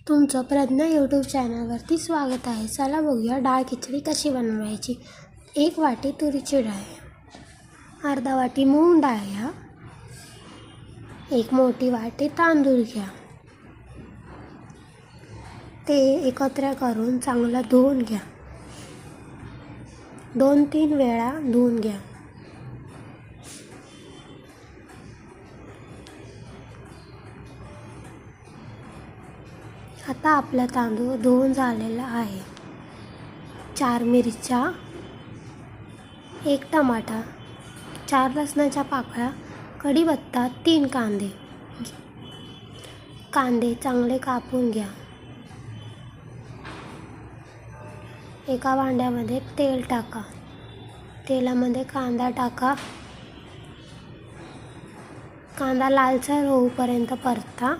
तुमचं प्रज्ञा यूट्यूब चॅनलवरती स्वागत आहे. चला बघूया डाळ खिचडी कशी बनवायची. 1 वाटी तुरीची डाळ, अर्धा वाटी मूग डाळ घ्या, 1 मोठी वाटी तांदूळ घ्या. ते एकत्र करून चांगलं धुवून घ्या. 2-3 वेळा धुवून घ्या. आता आपला तांदूळ धुवून झालेला आहे. 4 मिरच्या, 1 टमाटा, 4 लसणाच्या पाकळ्या, कढीपत्ता, 3 कांदे. कांदे चांगले कापून घ्या. एका भांड्यामध्ये तेल टाका. तेलामध्ये कांदा टाका. कांदा लालसर होऊपर्यंत परता.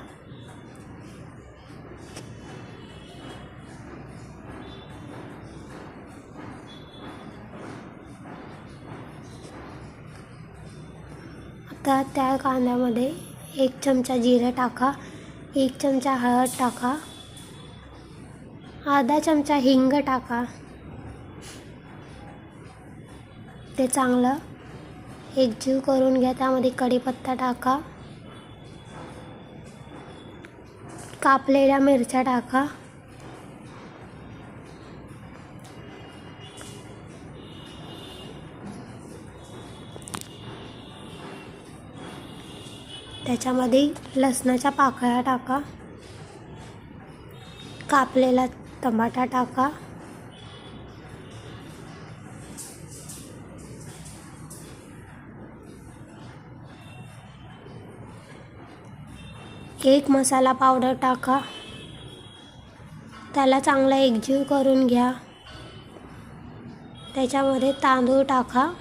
आता त्या कांद्यामध्ये 1 चमचा जिरे टाका, 1 चमचा हळद टाका, अर्धा चमचा हिंग टाका. ते चांगलं एकजीव करून घ्या. त्यामध्ये कढीपत्ता टाका, कापलेल्या मिरच्या टाका, त्याच्यामध्ये लसणाच्या पाकळ्या टाका, कापलेला टमाटा टाका, एक मसाला पावडर टाका. त्याला चांगला एकजीव करून घ्या. त्याच्यामध्ये तांदूळ टाका.